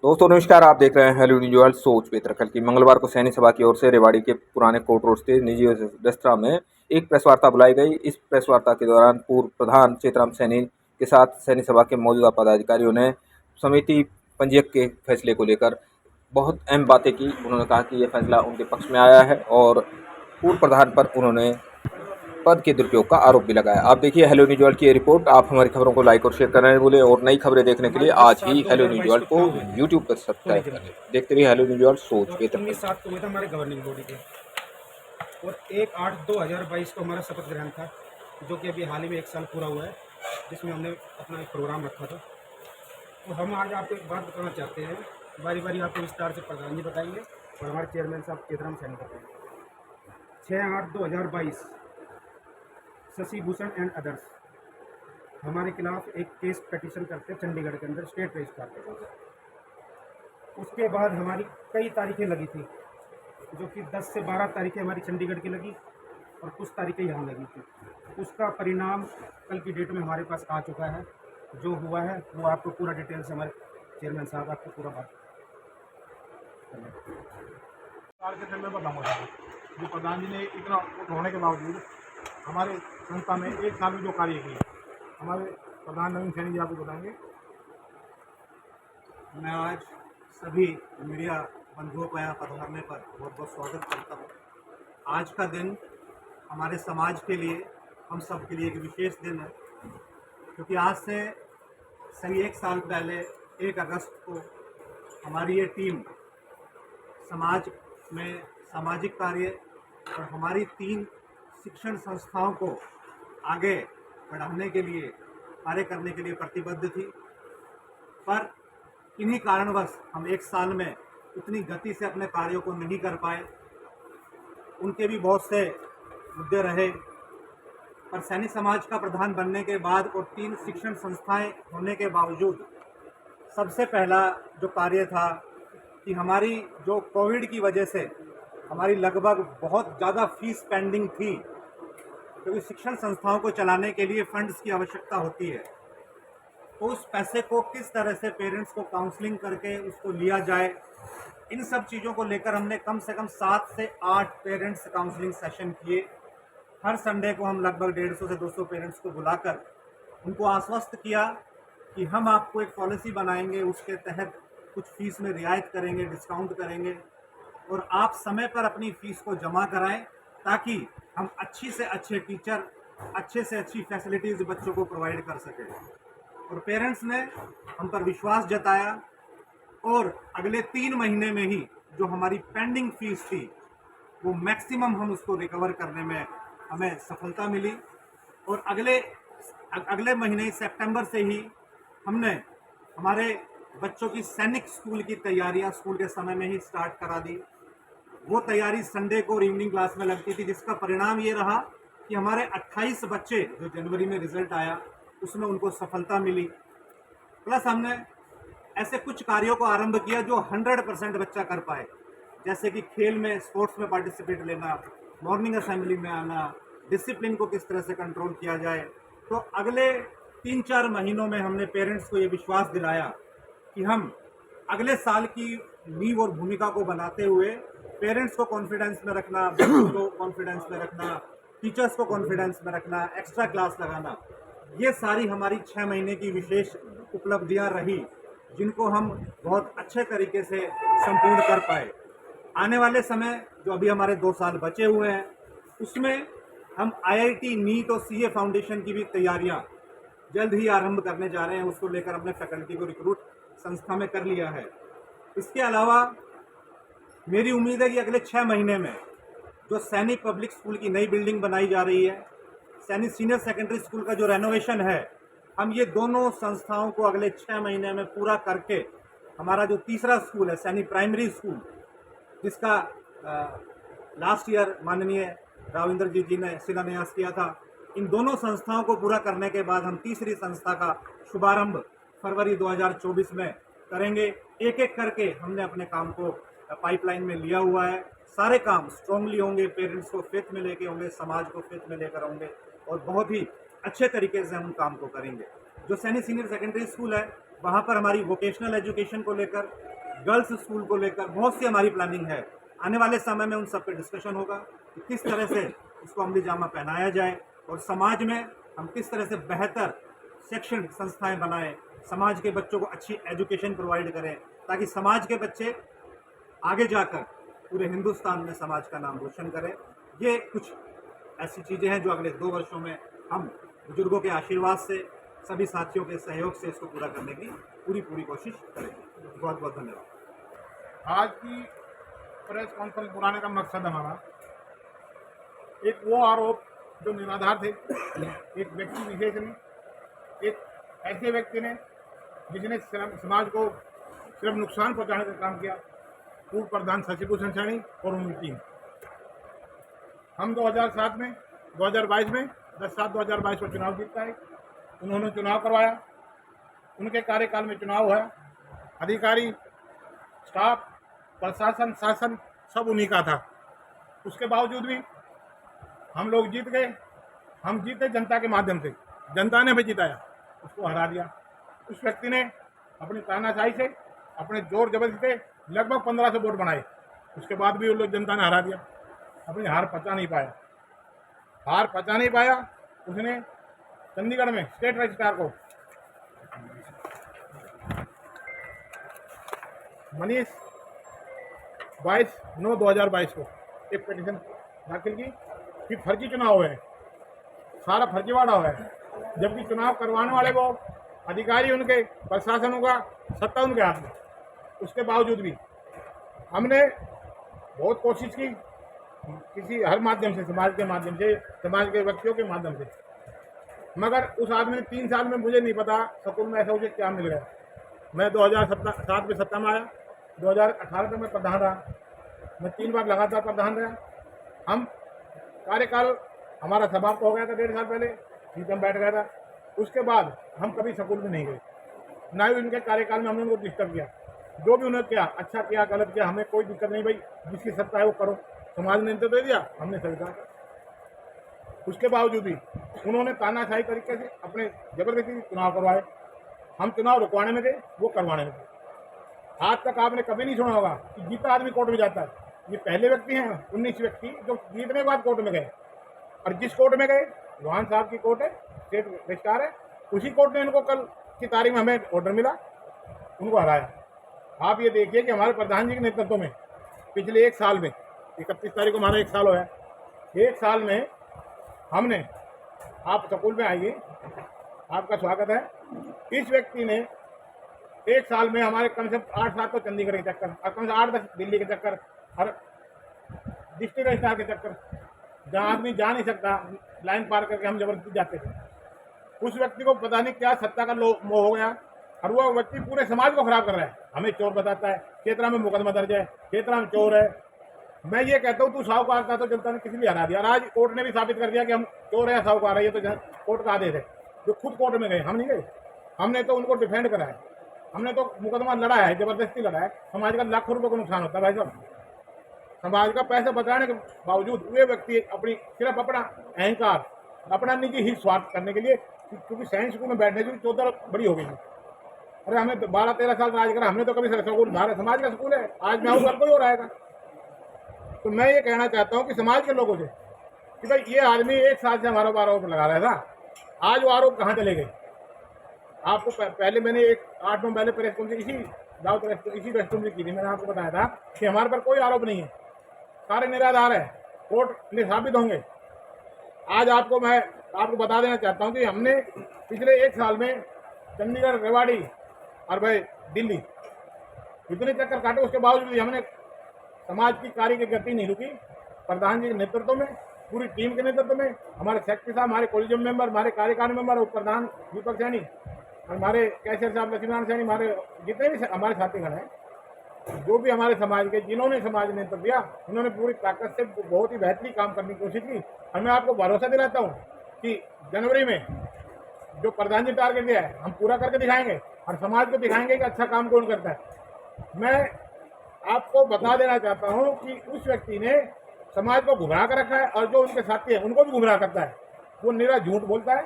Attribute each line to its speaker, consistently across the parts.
Speaker 1: दोस्तों नमस्कार, आप देख रहे हैं हेलो न्यूज वर्ल्ड। सोच बेतरकल की मंगलवार को सैनिक सभा की ओर से रेवाड़ी के पुराने कोर्ट रोड स्थित निजी रेस्तरां में एक प्रेस वार्ता बुलाई गई। इस प्रेस वार्ता के दौरान पूर्व प्रधान चेतराम सैनी के साथ सैनिक सभा के मौजूदा पदाधिकारियों ने समिति पंजीयक के फैसले को लेकर बहुत अहम बातें की। उन्होंने कहा कि ये फैसला उनके पक्ष में आया है और पूर्व प्रधान पर उन्होंने पद के दुरुपयोग का आरोप भी लगाया। आप देखिए हेलो न्यूज वर्ल्ड की ये रिपोर्ट। आप हमारी खबरों को लाइक और शेयर करना नहीं भूलें और नई खबरें देखने के लिए आज ही हेलो न्यूज वर्ल्ड को यूट्यूब पर सब्सक्राइब कर लें। देखते रहिए हेलो न्यूज वर्ल्ड सोच
Speaker 2: और
Speaker 1: बेहतर।
Speaker 2: 19/7 को हुआ था हमारे गवर्निंग बॉडी के, और 1/8/2022 को हमारा शपथ ग्रहण था, जो कि अभी हाल ही में 1 साल पूरा हुआ है, जिसमें हमने अपना एक प्रोग्राम रखा था। तो हम आज आपको एक बात बताना चाहते हैं, बारी बारी आपको विस्तार से प्रधान जी बताएंगे और हमारे चेयरमैन साहब चेतराम सैनी बताएंगे। 6/8/2022 शशि भूषण एंड अदर्स हमारे खिलाफ एक केस पिटीशन करते चंडीगढ़ के अंदर स्टेट रजिस्ट्रार के पास। उसके बाद हमारी कई तारीखें लगी थी, जो कि 10 से 12 तारीखें हमारी चंडीगढ़ की लगी और कुछ तारीखें यहाँ लगी थी। उसका परिणाम कल की डेट में हमारे पास आ चुका है। जो हुआ है वो आपको पूरा डिटेल से हमारे चेयरमैन साहब आपको पूरा बात
Speaker 3: के दिन में बताऊँगा जो प्रधान जी ने इतना होने के बावजूद हमारे संस्था में 1 साल में जो कार्य किए हमारे प्रधान नवीन सैनी जी आपको बताएंगे।
Speaker 4: मैं आज सभी मीडिया बंधुओं को यहाँ पधारने पर बहुत बहुत स्वागत करता हूँ। आज का दिन हमारे समाज के लिए, हम सब के लिए एक विशेष दिन है, क्योंकि आज से सही 1 साल पहले 1 अगस्त को हमारी ये टीम समाज में सामाजिक कार्य और हमारी 3 शिक्षण संस्थाओं को आगे बढ़ाने के लिए, कार्य करने के लिए प्रतिबद्ध थी। पर इन्हीं कारणवश हम 1 साल में उतनी गति से अपने कार्यों को नहीं कर पाए। उनके भी बहुत से मुद्दे रहे, पर सैनिक समाज का प्रधान बनने के बाद और 3 शिक्षण संस्थाएं होने के बावजूद सबसे पहला जो कार्य था कि हमारी जो कोविड की वजह से हमारी लगभग बहुत ज़्यादा फीस पेंडिंग थी, क्योंकि शिक्षण संस्थाओं को चलाने के लिए फंड्स की आवश्यकता होती है। तो उस पैसे को किस तरह से पेरेंट्स को काउंसलिंग करके उसको लिया जाए, इन सब चीज़ों को लेकर हमने कम से कम 7 से 8 पेरेंट्स काउंसलिंग सेशन किए। हर संडे को हम लगभग 150 से 200 पेरेंट्स को बुलाकर उनको आश्वस्त किया कि हम आपको एक पॉलिसी बनाएंगे, उसके तहत कुछ फीस में रियायत करेंगे, डिस्काउंट करेंगे और आप समय पर अपनी फ़ीस को जमा कराएं, ताकि हम अच्छी से अच्छे टीचर, अच्छे से अच्छी फैसिलिटीज़ बच्चों को प्रोवाइड कर सकें। और पेरेंट्स ने हम पर विश्वास जताया और अगले 3 महीने में ही जो हमारी पेंडिंग फीस थी वो मैक्सिमम हम उसको रिकवर करने में हमें सफलता मिली। और अगले महीने सितंबर से ही हमने हमारे बच्चों की सैनिक स्कूल की तैयारियां स्कूल के समय में ही स्टार्ट करा दी। वो तैयारी संडे को और इवनिंग क्लास में लगती थी, जिसका परिणाम ये रहा कि हमारे 28 बच्चे जो जनवरी में रिजल्ट आया उसमें उनको सफलता मिली। प्लस हमने ऐसे कुछ कार्यों को आरंभ किया जो 100% बच्चा कर पाए, जैसे कि खेल में, स्पोर्ट्स में पार्टिसिपेट लेना, मॉर्निंग असेंबली में आना, डिसिप्लिन को किस तरह से कंट्रोल किया जाए। तो अगले 3-4 महीनों में हमने पेरेंट्स को ये विश्वास दिलाया कि हम अगले साल की नींव और भूमिका को बनाते हुए पेरेंट्स को कॉन्फिडेंस में रखना, बच्चों को कॉन्फिडेंस में रखना, टीचर्स को कॉन्फिडेंस में रखना, एक्स्ट्रा क्लास लगाना, ये सारी हमारी 6 महीने की विशेष उपलब्धियां रही, जिनको हम बहुत अच्छे तरीके से संपूर्ण कर पाए। आने वाले समय जो अभी हमारे 2 साल बचे हुए हैं, उसमें हम IIT, नीट और CA फाउंडेशन की भी तैयारियां जल्द ही आरंभ करने जा रहे हैं। उसको लेकर हमने फैकल्टी को रिक्रूट संस्था में कर लिया है। इसके अलावा मेरी उम्मीद है कि अगले 6 महीने में जो सैनिक पब्लिक स्कूल की नई बिल्डिंग बनाई जा रही है, सैनिक सीनियर सेकेंडरी स्कूल का जो रेनोवेशन है, हम ये दोनों संस्थाओं को अगले 6 महीने में पूरा करके हमारा जो तीसरा स्कूल है सैनिक प्राइमरी स्कूल, जिसका लास्ट ईयर माननीय राविंद्र जी ने शिलान्यास किया था, इन दोनों संस्थाओं को पूरा करने के बाद हम तीसरी संस्था का शुभारंभ फरवरी 2024 में करेंगे। एक एक करके हमने अपने काम को पाइपलाइन में लिया हुआ है। सारे काम स्ट्रांगली होंगे, पेरेंट्स को फेथ में लेके होंगे, समाज को फेथ में लेकर होंगे और बहुत ही अच्छे तरीके से हम काम को करेंगे। जो सैनिक सीनियर सेकेंडरी स्कूल है वहाँ पर हमारी वोकेशनल एजुकेशन को लेकर, गर्ल्स स्कूल को लेकर बहुत सी हमारी प्लानिंग है। आने वाले समय में उन सब पे डिस्कशन होगा कि किस तरह से इसको अमली जामा पहनाया जाए और समाज में हम किस तरह से बेहतर शैक्षणिक संस्थाएं बनाएं, समाज के बच्चों को अच्छी एजुकेशन प्रोवाइड करें, ताकि समाज के बच्चे आगे जाकर पूरे हिंदुस्तान में समाज का नाम रोशन करें। ये कुछ ऐसी चीज़ें हैं जो अगले 2 वर्षों में हम बुजुर्गों के आशीर्वाद से, सभी साथियों के सहयोग से इसको पूरा करने की पूरी कोशिश करेंगे। बहुत बहुत धन्यवाद।
Speaker 3: आज की प्रेस कॉन्फ्रेंस बुलाने का मकसद हमारा एक वो आरोप जो निराधार थे, एक व्यक्ति विशेष ने, एक ऐसे व्यक्ति ने जिसने समाज को सिर्फ नुकसान पहुंचाने का काम किया, पूर्व प्रधान शशि भूषण सैनी और उनकी टीम। हम 2007 में 2022 में 10/7/2022 को चुनाव जीतता है। उन्होंने चुनाव करवाया, उनके कार्यकाल में चुनाव हुआ, अधिकारी, स्टाफ, प्रशासन, शासन सब उन्हीं का था। उसके बावजूद भी हम लोग जीत गए। हम जीते जनता के माध्यम से, जनता ने भी जिताया, उसको हरा दिया। उस व्यक्ति ने अपनी तानाशाही से, अपने जोर जबरदस्ती से लगभग 1500 वोट बनाए। उसके बाद भी वो लोग जनता ने हरा दिया। अपनी हार पचा नहीं पाया। उसने चंडीगढ़ में स्टेट रजिस्ट्रार को मनीष 22/9/2022 को एक पिटीशन दाखिल की कि फर्जी चुनाव है, सारा फर्जीवाड़ा है, जबकि चुनाव करवाने वाले वो अधिकारी, उनके प्रशासन होगा, सत्ता उनके हाथ में। उसके बावजूद भी हमने बहुत कोशिश की, किसी हर माध्यम से, समाज के माध्यम से, समाज के व्यक्तियों के माध्यम से, मगर उस आदमी ने 3 साल में, मुझे नहीं पता सकूल में ऐसा मुझे क्या मिल गया। मैं 2007 में सत्ता में आया, 2018 में मैं प्रधान रहा, मैं 3 बार लगातार प्रधान रहा। हम कार्यकाल हमारा समाप्त हो गया था 1.5 साल पहले, सीट में बैठ गया था। उसके बाद हम कभी सकूल में नहीं गए, ना ही उनके कार्यकाल में हमने उनको डिस्टर्ब किया। जो भी उन्होंने किया, अच्छा किया, गलत किया, हमें कोई दिक्कत नहीं। भाई जिसकी सत्ता है वो करो, समाज ने तो दे दिया, हमने स्वीकार। उसके बावजूद भी उन्होंने तानाशाही तरीके से अपने जबरदस्ती चुनाव करवाए। हम चुनाव रुकवाने में थे, वो करवाने में थे। आज तक आपने कभी नहीं सुना होगा कि जीता आदमी कोर्ट में जाता है। ये पहले व्यक्ति हैं, 19 व्यक्ति जो जीतने के बाद कोर्ट में गए, और जिस कोर्ट में गए रोहन साहब की कोर्ट है, स्टेट रजिस्ट्रार है, उसी कोर्ट ने इनको कल की तारीख में हमें ऑर्डर मिला, उनको हराया। आप ये देखिए कि हमारे प्रधान जी के नेतृत्व में पिछले 1 साल में, 31 तारीख को हमारा 1 साल हुआ है, 1 साल में हमने, आप सकूल में आइए, आपका स्वागत है। इस व्यक्ति ने 1 साल में हमारे कम से कम 8-7 तो चंडीगढ़ के चक्कर, और कम से 8-10 दिल्ली के चक्कर, और डिस्ट्रिक्ट रजिस्ट्रार के चक्कर, जहाँ आदमी जा नहीं सकता, लाइन पार करके हम जबरदस्ती जाते थे। उस व्यक्ति को पता नहीं क्या सत्ता का मोह हो गया, और वो व्यक्ति पूरे समाज को खराब कर रहा है। हमें चोर बताता है, क्षेत्रा में मुकदमा दर्ज है, क्षेत्रा में चोर है। मैं ये कहता हूँ, तू साहूकार था तो जनता ने किसी भी हरा दिया, और आज कोर्ट ने भी साबित कर दिया कि हम चोर है, साहूकार है। ये तो कोर्ट का आदेश है, जो खुद कोर्ट में गए, हम नहीं गए। हमने तो उनको डिफेंड करा है, हमने तो मुकदमा लड़ा है, जबरदस्ती लड़ा है। समाज का लाखों रुपये का नुकसान होता है भाई साहब। समाज का पैसा बचाने के बावजूद वे व्यक्ति सिर्फ अपना अहंकार, अपना निजी हित स्वार्थ करने के लिए, क्योंकि साइंस स्कूल में बैठने की 14 बड़ी हो गई है। अरे हमें 12-13 साल राज करा, हमने तो कभी स्कूल, भारत समाज का स्कूल है, आज मैं आऊँ कोई और आएगा। तो मैं ये कहना चाहता हूँ कि समाज के लोगों से कि भाई ये आदमी 1 साल से हमारे ऊपर आरोप लगा रहा था, आज वो आरोप कहाँ चले गए। आपको पहले मैंने 8 नवंबर पहले प्रेस कॉन्फ्रेंस इसी रेस्टोरेंट में की थी। मैंने आपको बताया था कि हमारे पर कोई आरोप नहीं है, सारे निराधार है, कोर्ट में साबित होंगे। आज मैं आपको बता देना चाहता हूँ कि हमने पिछले 1 साल में चंडीगढ़, रेवाड़ी और भाई दिल्ली इतने चक्कर काटे, उसके बावजूद भी हमने समाज की कार्य की गति नहीं रुकी। प्रधान जी के नेतृत्व में, पूरी टीम के नेतृत्व में, हमारे सेक्रेटरी साहब, हमारे कोलिजियम मेंबर, हमारे कार्यकारी मेंबर, उप प्रधान दीपक सैनी, हमारे कैशियर साहब लक्ष्मीनारायण सैनी, हमारे जितने भी हमारे साथीगण हैं, जो भी हमारे समाज के, जिन्होंने समाज ने नेतृत्व दिया, उन्होंने पूरी ताकत से बहुत ही बेहतरीन काम करने की कोशिश की। और मैं आपको भरोसा दिलाता हूँ कि जनवरी में जो प्रधान जी टारगेट दिया है, हम पूरा करके दिखाएंगे, और समाज को दिखाएंगे कि अच्छा काम कौन करता है। मैं आपको बता देना चाहता हूं कि उस व्यक्ति ने समाज को गुमराह कर रखा है, और जो उनके साथी है उनको भी गुमराह करता है। वो निरा झूठ बोलता है,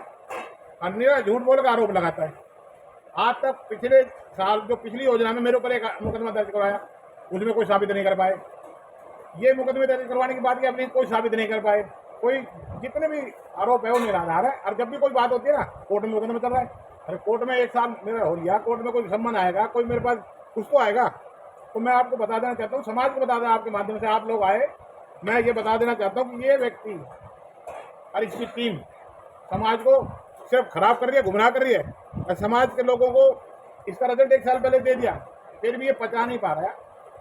Speaker 3: और निरा झूठ बोलकर आरोप लगाता है। आज तक पिछले साल जो पिछली योजना में मेरे ऊपर एक मुकदमा दर्ज करवाया, उसमें कोई साबित नहीं कर पाए। ये मुकदमे दर्ज करवाने के बाद भी अपनी कोई साबित नहीं कर पाए। कोई जितने भी आरोप है वो निराधार है। और जब भी कोई बात होती है ना, कोर्ट में मुकदमा चल रहा है, अरे कोर्ट में 1 साल मेरा हो गया, कोर्ट में कोई सम्मान आएगा, कोई मेरे पास कुछ तो आएगा। तो मैं आपको बता देना चाहता हूँ, समाज को बता दें, आपके माध्यम से आप लोग आए, मैं ये बता देना चाहता हूँ कि ये व्यक्ति और इसकी टीम समाज को सिर्फ खराब कर रही है, गुमराह कर रही है। और समाज के लोगों को इसका रिजल्ट 1 साल पहले दे दिया, फिर भी ये पचा नहीं पा रहा है।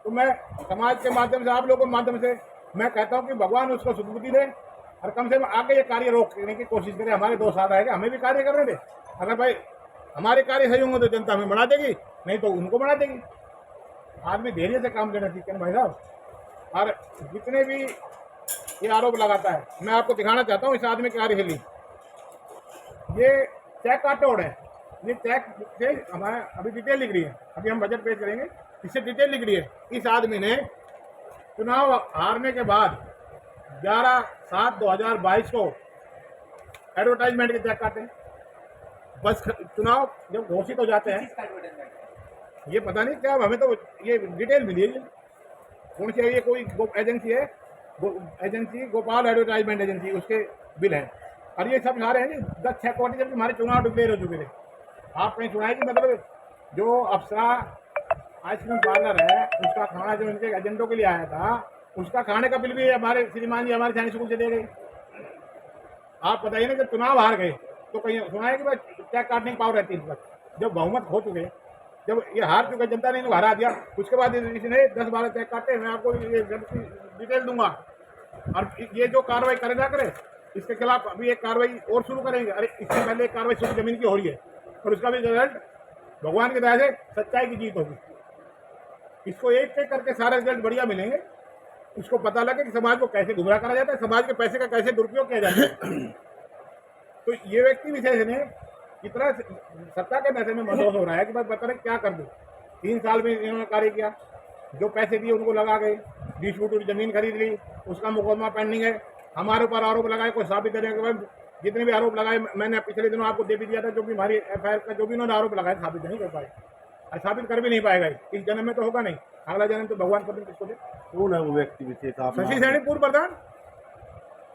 Speaker 3: तो मैं समाज के माध्यम से, आप लोगों के माध्यम से मैं कहता हूँ कि भगवान उसको सुबुद्धि दे और कम से कम आगे ये कार्य रोकने की कोशिश करे। हमारे 2 साल रहेगा, हमें भी कार्य करने दे। अगर भाई हमारे कार्य सही होंगे तो जनता हमें बढ़ा देगी, नहीं तो उनको बढ़ा देगी। आदमी धैर्य से काम लेना सीखे ना भाई साहब। और जितने भी ये आरोप लगाता है, मैं आपको दिखाना चाहता हूँ इस आदमी की कार्यशैली। ये चेक का तोड़ है, ये चेक से हमारे अभी डिटेल लिख रही है, अभी हम बजट पेश करेंगे, इससे डिटेल लिख रही है। इस आदमी ने चुनाव हारने के बाद 11/7/2022 को एडवर्टाइजमेंट के चेक काटे। बस चुनाव जब घोषित हो जाते हैं, ये पता नहीं क्या, हमें तो ये डिटेल मिली है। कौन सी है ये? कोई एजेंसी है, एजेंसी गोपाल एडवर्टाइजमेंट एजेंसी, उसके बिल हैं। और ये सब सारे हैं 10 6 कोटी, जब हमारे चुनाव डिक्लेयर हो चुके थे। आप कहीं सुनाए कि मतलब जो अप्सरा आइसक्रीम पार्लर है, उसका खाना जो इनके एजेंटों के लिए आया था, उसका खाने का बिल भी हमारे श्रीमान जी हमारे सैनिक स्कूल से दे गए। आप बताइए ना, जब चुनाव हार गए तो कहीं सुनाए कि भाई चेक काटने की पावर रहती है इस वक्त, जब बहुमत हो चुके, जब ये हार चुके, जनता ने इनको हरा दिया, उसके बाद इसने 10-12 चेक काटे। मैं आपको ये डिटेल दूंगा। और ये जो कार्रवाई करे ना करे, इसके खिलाफ अभी एक कार्रवाई और शुरू करेंगे। अरे इससे पहले एक कार्रवाई शुरू जमीन की हो रही है, और उसका भी रिजल्ट भगवान की दया से सच्चाई की जीत होगी। इसको एक एक करके सारे रिजल्ट बढ़िया मिलेंगे। उसको पता लगे कि समाज को कैसे गुमराह करा जाता है, समाज के पैसे का कैसे दुरुपयोग किया जाता है। तो ये व्यक्ति विशेष ने इतना सत्ता के पैसे में मदोस हो रहा है कि बस बता रहे क्या कर दूं। 3 साल में इन्होंने कार्य किया, जो पैसे दिए उनको लगा गए, 20 फुट जमीन खरीद ली, उसका मुकदमा पेंडिंग है। हमारे ऊपर आरोप लगाए, कोई साबित करने के बाद जितने भी आरोप लगाए, मैंने पिछले दिनों आपको दे भी दिया था, जो भी हमारी एफआईआर का जो भी उन्होंने आरोप लगाए साबित नहीं कर पाए, और साबित कर भी नहीं पाएगा। इस जन्म में तो होगा नहीं, अगला जन्म तो भगवान पति किसको दे।
Speaker 4: कौन है वो व्यक्ति विशेष?
Speaker 3: शशि सैनी पूर्व प्रधान,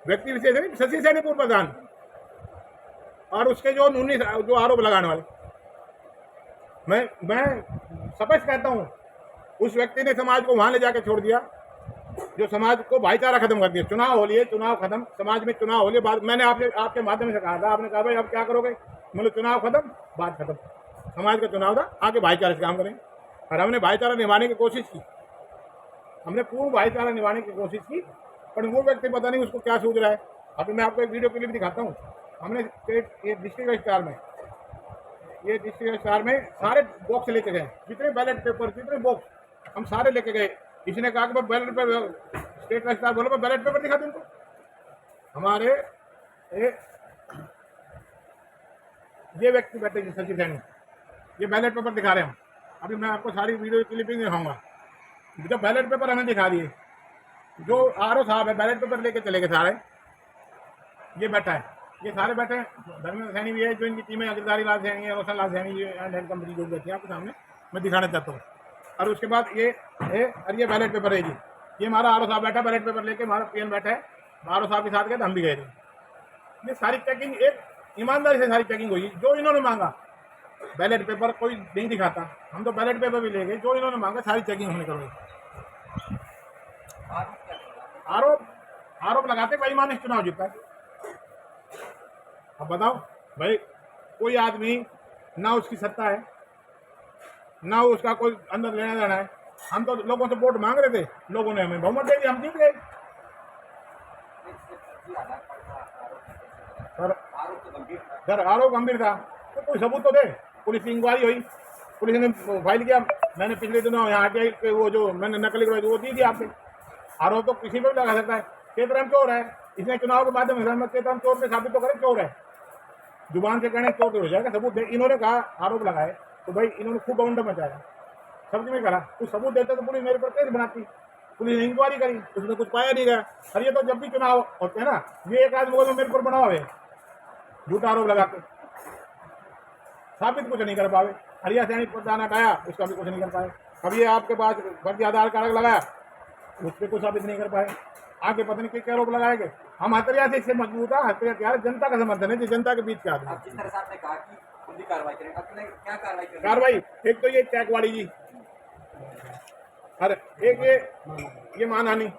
Speaker 3: व्यक्ति विशेष है शशि सैनी पूर्व प्रधान, और उसके जो 19 जो आरोप लगाने वाले, मैं स्पष्ट कहता हूँ, उस व्यक्ति ने समाज को वहां ले जाकर छोड़ दिया, जो समाज को भाईचारा खत्म कर दिया। चुनाव हो लिए, चुनाव खत्म, समाज में चुनाव हो लिए, बात मैंने आपके माध्यम से कहा था, आपने कहा भाई अब क्या करोगे, मतलब चुनाव खत्म, बात खत्म। समाज का चुनाव था, आगे भाईचारे से काम करेंगे। और हमने भाईचारा निभाने की कोशिश की, हमने पूर्ण भाईचारा निभाने की कोशिश की, पर वो व्यक्ति पता नहीं उसको क्या सूझ रहा है। अभी मैं आपको एक वीडियो क्लिप दिखाता हूँ। हमने ये डिस्ट्रिक्ट रजिस्ट्रार में सारे बॉक्स लेके गए, जितने बैलेट पेपर, जितने बॉक्स, हम सारे लेके गए। इसने कहा कि बैलेट पेपर, स्टेट रजिस्ट्रार बोलो बैलेट पेपर दिखा दूँ उनको। हमारे ये व्यक्ति बैठे शशि सैनी, ये बैलेट पेपर दिखा रहे हैं हम। अभी मैं आपको सारी वीडियो क्लिपिंग दिखाऊंगा। जब बैलेट पेपर हमें दिखा दिए, जो आरओ साहब है बैलेट पेपर लेके चले गए सारे, ये बैठा है, ये सारे बैठे हैं। धर्मेंद्र सैनी भी है, जो इनकी टीमें अग्रधारी लाल सैनी है, Roshan Lal Saini and head company जो बैठी है आपके सामने मैं दिखाना चाहता हूँ। और उसके बाद ये है, और ये बैलेट पेपर है जी, ये हमारा आरओ साहब बैठा बैलेट पेपर लेके, हमारा पीएन बैठा है, आरओ साहब के साथ गए तो हम भी गए थे। ये सारी चेकिंग एक ईमानदारी से सारी चेकिंग हुई, जो इन्होंने मांगा बैलेट पेपर कोई नहीं दिखाता, हम तो बैलेट पेपर भी ले गए, जो इन्होंने मांगा सारी चेकिंग हमने करवाई। आरोप लगाते भाई मानिस चुनाव जीता है। अब बताओ भाई, कोई आदमी ना उसकी सत्ता है, ना उसका कोई अंदर लेना देना है। हम तो लोगों से वोट मांग रहे थे, लोगों ने हमें बहुमत दे दी, हम जीत गए। सर आरोप गंभीर था तो कोई सबूत तो दे। पुलिस की इंक्वायरी हुई, पुलिस ने फाइल किया, मैंने पिछले दिनों यहाँ आरटीआई पे वो जो मैंने नकली करवाई वो दी थी आपसे। आरोप तो किसी पर भी लगा सकता है। केतराम चोर है, इसने चुनाव के माध्यम से केतराम चोर पे साबित तो करे चोर है, जुबान से कहने चोर हो जाएगा, सबूत दे। इन्होंने कहा आरोप लगाए तो भाई इन्होंने खूब बवंडा मचाया, समझ में करा, कुछ सबूत देते तो पुलिस मेरे पर केस बनाती। पुलिस ने इंक्वायरी करी, उसमें कुछ पाया नहीं गया। और ये तो जब भी चुनाव होते हैं ना, ये एक आध मुकदमा मेरे पर बना हुआ है झूठा आरोप लगा के। साबित कुछ नहीं कर पाए। हरिया सैनिक प्रधान हटाया, उसका भी कुछ नहीं कर पाए। कभी ये आपके पास फर्जी आधार कार्ड लगाया, उस पर कुछ साबित नहीं कर पाए। आगे पता नहीं क्या आरोप लगाए गए। हम हथरिया से इससे मजबूत है, हथरिया क्या है, जनता का समर्थन है, जो जनता के बीच का आदमी।
Speaker 5: अब जिस तरह से आपने कहा कि खुद ही कार्रवाई करें, आपने क्या कार्रवाई करें?
Speaker 3: कार्रवाई एक तो ये चैकवाड़ी जी, और एक ये मानहानि,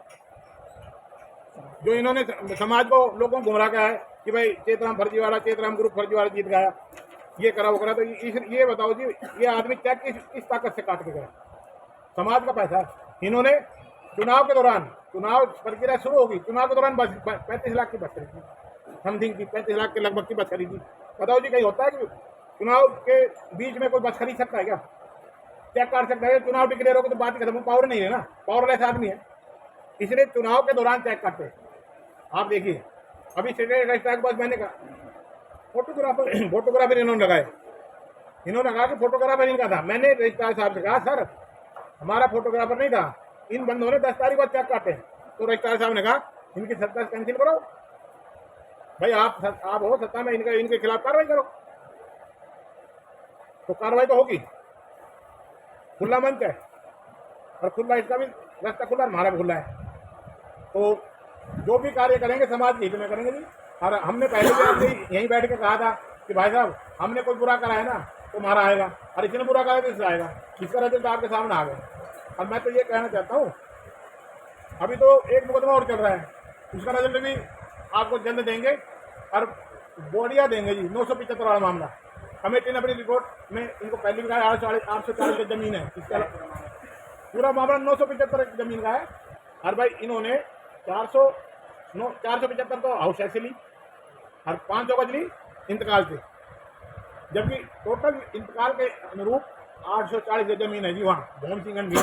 Speaker 3: जो इन्होंने समाज को, लोगों को गुमराह किया है कि भाई चेतराम फर्जीवाड़ा, चेतराम ग्रुप फर्जीवाड़ा जीत गया, ये करा वो करा। तो ये बताओ जी, ये आदमी क्या किस ताकत से काट के गया? समाज का पैसा इन्होंने चुनाव के दौरान, चुनाव प्रक्रिया शुरू होगी, चुनाव के दौरान बस 35 लाख की बस खरीदी, समथिंग की 35 लाख के लगभग की बस खरीदी। बताओ जी, कहीं होता है कि चुनाव के बीच में कोई बस खरीद सकता है क्या? चेक काट सकता है? चुनाव डिक्लेयर होगा तो बात ही खत्म, पावर नहीं है ना, पावरलेस आदमी है, इसलिए चुनाव के दौरान चेक काटते। आप देखिए अभी स्टेट रजिस्ट्रार के पास मैंने कहा फोटोग्राफर इन्होंने लगाए, इन्होंने कहा कि फोटोग्राफर इनका था। मैंने रजिस्ट्रार साहब से कहा सर हमारा फोटोग्राफर नहीं था, इन बंदों ने 10 तारीख बाद चेक काटे। तो रजिस्ट्रार साहब ने कहा इनकी सत्ता कैंसिल करो, भाई आप हो सत्ता में, इनके खिलाफ कार्रवाई करो। तो कार्रवाई तो होगी, खुला मंच है, और खुला इसका भी रास्ता खुला, हमारा भी खुला है। तो जो भी कार्य करेंगे समाज के हित में करेंगे जी। और हमने पहले भी आपसे यहीं बैठ के कहा था कि भाई साहब हमने कोई बुरा करा है ना तो हमारा आएगा, और इसने बुरा करा तो इससे आएगा। इसका रिजल्ट आपके सामने आ गया। और मैं तो ये कहना चाहता हूँ, अभी तो एक मुकदमा और चल रहा है, उसका रिजल्ट भी आपको जल्द देंगे, और बोडिया देंगे जी। 975 वाला मामला, कमेटी ने अपनी रिपोर्ट में इनको पहले भी कहा 840 की जमीन है, इसका पूरा मामला 975 की जमीन का है। और भाई इन्होंने 475 तो हाउस ऐसे ली, और 500 गज ली इंतकाल से, जबकि टोटल इंतकाल के अनुरूप 840 की जमीन है जी वहाँ भोम सिंह की।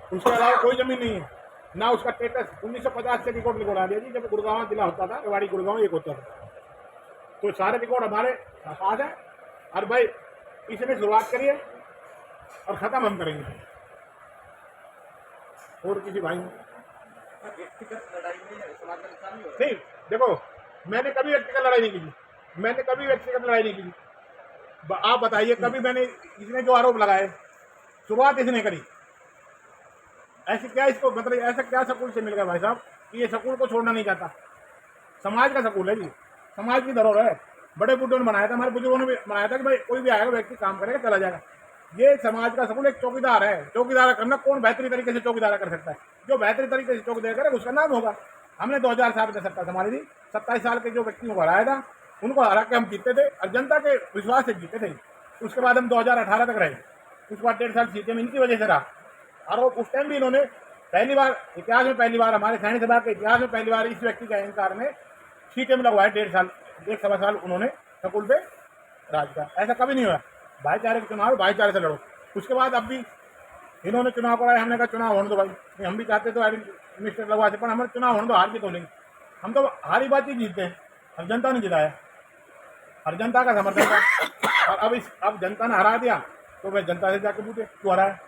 Speaker 3: उसके अलावा कोई जमीन नहीं है ना। उसका स्टेटस 1950 से रिकॉर्ड निकला दिया जी, जब गुड़गांव जिला होता था, रेवाड़ी गुड़गांव एक होता था। तो सारे रिकॉर्ड हमारे पास है। और भाई इसने शुरुआत करी है और ख़त्म हम करेंगे। और किसी भाई
Speaker 5: व्यक्तिगत लड़ाई में समाज का नुकसान नहीं हो रहा?
Speaker 3: नहीं, देखो मैंने कभी व्यक्तिगत लड़ाई नहीं की जी, मैंने कभी व्यक्तिगत लड़ाई नहीं की जी। आप बताइए कभी मैंने, इसने जो आरोप लगाए शुरुआत इसने करी, ऐसे क्या इसको मतलब ऐसा क्या सकूल से मिल गया भाई साहब कि ये सकूल को छोड़ना नहीं चाहता? समाज का सकूल है जी, समाज की धरोहर है। बड़े बुजुर्गों ने बनाया था, हमारे बुजुर्गों ने भी बनाया था कि भाई कोई भी आएगा व्यक्ति काम करेगा चला जाएगा। ये समाज का सकूल एक चौकीदार है। चौकीदारा करना कौन बेहतरीन तरीके से चौकीदारा कर सकता है? जो बेहतरीन तरीके से चौकीदार करेगा उसका नाम होगा। हमने 2007 में सत्ता संभाली थी, 27 साल के जो व्यक्तियों को हराया था उनको हरा के हम जीते थे, और जनता के विश्वास से जीते थे। उसके बाद हम 2018 तक रहे, उसके बाद 1.5 साल सीटें इनकी वजह से रहा। और उस टाइम भी इन्होंने पहली बार इतिहास में, पहली बार हमारे सैनिक सभा के इतिहास में पहली बार इस व्यक्ति के अहंकार में सीटें में लगवाए 1.5 साल, 1.25 साल उन्होंने सकूल पे राज किया। ऐसा कभी नहीं हुआ। भाईचारे के चुनाव भाईचारे से लड़ो। उसके बाद अब भी इन्होंने चुनाव कराया, हमने कहा चुनाव होने दो भाई, हम भी चाहते तो मिनिस्टर लगवा से, पर हमारे चुनाव होने दो, हार जीत हो लेंगे। हम तो हारी बात ही जीतते हैं, अब जनता ने जिताया और जनता का समर्थन था। और अब जनता ने हरा दिया तो भाई जनता से जाके पूछे क्यों हरा है?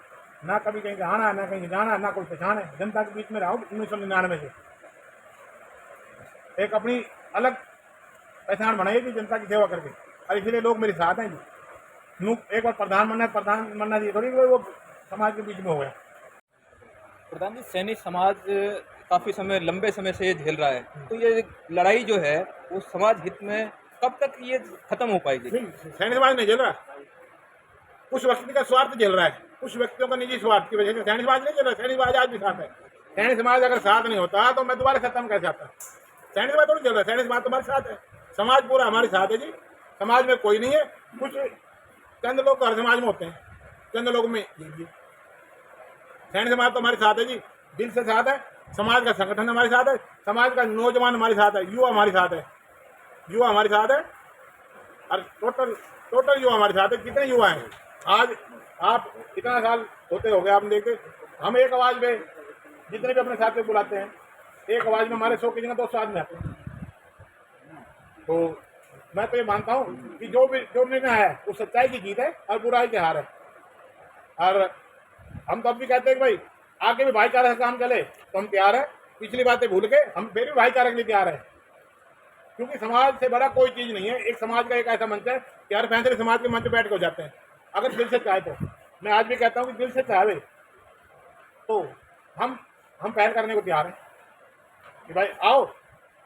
Speaker 3: ना कभी कहीं आना, ना कहीं जाना, ना कोई पहचान है। जनता के बीच में रहो 1999 से, एक अपनी अलग पहचान बनाई थी जनता की सेवा करके, और इसलिए लोग मेरे साथ हैं जी। एक बार प्रधान बनना चाहिए थोड़ी, वो समाज के बीच में हो गया।
Speaker 1: प्रधान जी, सैनी समाज काफ़ी समय, लंबे समय से ये झेल रहा है, तो ये लड़ाई जो है वो समाज हित में कब तक ये खत्म हो पाएगी?
Speaker 3: सैनिक समाज नहीं झेल रहा, कुछ व्यक्ति का स्वार्थ झेल रहा है, कुछ व्यक्तियों का निजी स्वार्थ की वजह से सैनिक समाज नहीं झेल रहा। सैनिक समाज आज भी साथ है। सैनिक समाज अगर साथ नहीं होता तो मैं दोबारा सत्ता में कैसे आता? सैनिक समाज थोड़ी झेल रहा है, सैनिक समाज तुम्हारे साथ है, समाज पूरा हमारे साथ है जी। समाज में कोई नहीं है, कुछ चंद लोग हर समाज में होते हैं, चंद लोग में सैनिक समाज तो हमारे साथ है जी, दिल से साथ है। समाज का संगठन हमारे साथ है, समाज का नौजवान हमारे साथ है, युवा हमारे साथ है, युवा हमारे साथ है, और टोटल युवा हमारे साथ है। कितने युवा हैं आज? आप कितना साल होते हो गए आपने देखे, हम एक आवाज़ में जितने भी अपने साथ बुलाते हैं, एक आवाज़ में हमारे 100 की जगह 200 आदमी आते हैं। तो मैं तो ये मानता हूँ कि जो निर्णय है वो सच्चाई की जीत है और बुराई की हार है। और हम तो अब भी कहते हैं कि भाई आगे भी भाईचारे से काम चले तो हम तैयार हैं। पिछली बातें भूल के हम फिर भी भाईचारे के लिए तैयार हैं। क्योंकि समाज से बड़ा कोई चीज़ नहीं है। एक समाज का एक ऐसा मंच है कि हर फैसले समाज के मंच पे बैठ के हो जाते हैं, अगर दिल से चाहे तो। मैं आज भी कहता हूँ कि दिल से चाहे तो हम पहल करने को तैयार हैं कि भाई आओ,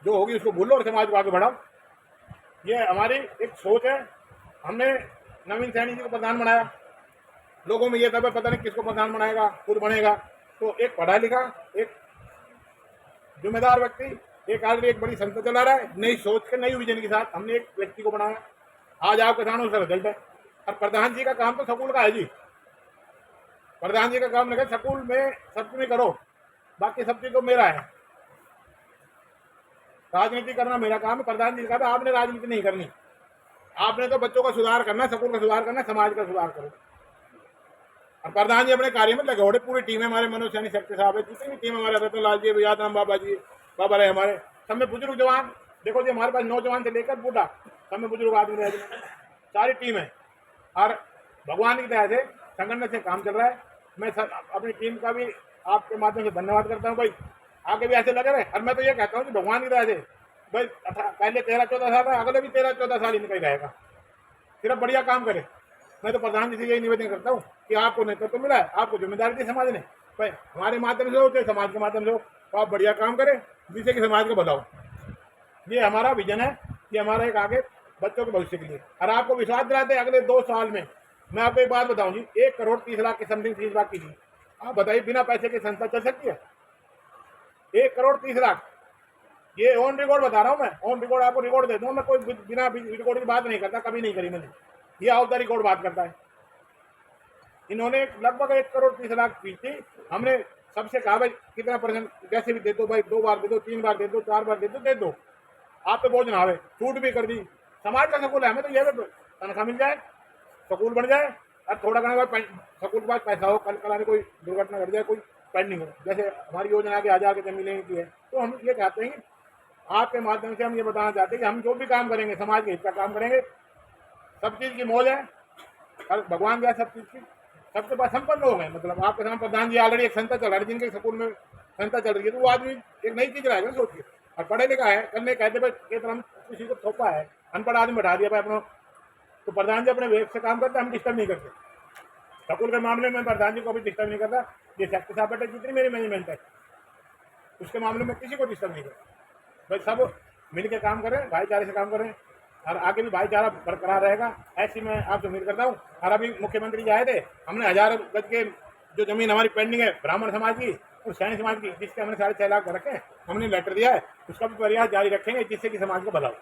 Speaker 3: जो होगी उसको भूलो और समाज को आगे बढ़ाओ। ये हमारी एक सोच है। हमने नवीन सैनी जी को प्रधान बनाया, लोगों में ये था पता नहीं किसको प्रधान बनाएगा, खुद बनेगा। तो एक पढ़ा लिखा, एक जिम्मेदार व्यक्ति, एक आदमी एक बड़ी संस्था चला रहा है, नई सोच के नई विजन के साथ हमने एक व्यक्ति को बनाया। आज आप किसानों का रिजल्ट है। और प्रधान जी का काम तो स्कूल का है जी। प्रधान जी का काम लगा स्कूल में सब में करो, बाकी सब चीज तो मेरा है। राजनीति करना मेरा काम है, प्रधान जी का काम। आपने राजनीति नहीं करनी, आपने तो बच्चों का सुधार करना, स्कूल का सुधार करना, समाज का सुधार करो। और प्रधान जी अपने कार्य में लगे होड़े, पूरी टीम है हमारे, मनोज सैनी सेक्रेटरी साहब है, जितनी भी टीम हमारे, रतन लाल जी, यादराम बाबा जी, बाबा रहे हमारे, सब में बुजुर्ग जवान। देखो जी हमारे पास नौजवान से लेकर बूढ़ा सब में बुजुर्ग आदमी रहे, सारी टीम है। और भगवान की दया से संगठन से काम चल रहा है। मैं अपनी टीम का भी आपके माध्यम से धन्यवाद करता हूँ भाई, आगे भी ऐसे लगे रहे। और मैं तो ये कहता हूँ कि भगवान की दया से भाई पहले 13-14 साल है, अगले भी 13-14 साल इनका ही रहेगा, सिर्फ बढ़िया काम करे। मैं तो प्रधान जी से यही निवेदन करता हूँ कि आपको नेतृत्व मिला है, आपको जिम्मेदारी दी समाज ने, भाई हमारे माध्यम से हो चाहे समाज के माध्यम से हो, तो आप बढ़िया काम करें जिससे कि समाज को बदलाओ। ये हमारा विजन है, ये हमारा एक आगे बच्चों के भविष्य के लिए। और आपको विश्वास दिलाते हैं अगले 2 साल में मैं आपको एक बात बताऊं जी, 1,30,00,000 की समथिंग फीस बाकी थी। आप बताइए बिना पैसे की संस्था चल सकती है? 1,30,00,000 ये ऑन रिकॉर्ड बता रहा हूँ मैं, ऑन रिकॉर्ड आपको रिकॉर्ड दे दूँ मैं, कोई बिना रिकॉर्ड की बात नहीं करता, कभी नहीं करी मैंने। ये ऑफ द रिकॉर्ड बात करता है। इन्होंने लगभग 1,30,00,000 फीस थी। हमने सबसे कहा भाई कितना परसेंट जैसे भी दे दो भाई, 2 बार दे दो, 3 बार दे दो, 4 बार दे दो, आप पे बोझ ना आवे। छूट भी कर दी। समाज का स्कूल है, हमें तो ये तनख्वाह मिल जाए, स्कूल बन जाए, और थोड़ा घना स्कूल के पास पैसा हो, कल कल कोई दुर्घटना घट जाए, कोई पेंडिंग हो, जैसे हमारी योजना के 1000 के जमीन की है। तो हम ये चाहते हैं कि आपके माध्यम से हम ये बताना चाहते हैं कि हम जो भी काम करेंगे समाज के हित का काम करेंगे। सब चीज़ की मौज है और भगवान गया सब चीज़ की, सबके पास संपन्न हो गए। मतलब आपके सामने प्रधान जी ऑलरेडी एक संस्था चल रहा है, जिनके स्कूल में संस्था चल रही है, तो वो आदमी एक नई चीज़ लाएगा सोचिए। और पढ़े लिखा है, करने कहते भाई के तरह किसी को थोपा है, अनपढ़ आदमी बैठा दिया भाई अपना, तो प्रधान जी अपने वेग से काम करते, हम डिस्टर्ब नहीं करते। स्कूल के मामले में प्रधान जी को भी डिस्टर्ब नहीं करता। ये सेक्रेटरी साहब बैठे, जितनी मेरी मैनेजमेंट है उसके मामले में किसी को डिस्टर्ब नहीं करता। भाई सब मिल के काम करें, भाईचारे से काम करें, और आगे भी भाईचारा बरकरार रहेगा, ऐसी मैं आपसे उम्मीद करता हूँ। और अभी मुख्यमंत्री जी आए थे, हमने 1000 गज के जो जमीन हमारी पेंडिंग है ब्राह्मण समाज की और सैनी समाज की, जिसके हमने 6.5 लाख रखे, हमने लेटर दिया है, उसका भी प्रयास जारी रखेंगे जिससे कि समाज को भला हो।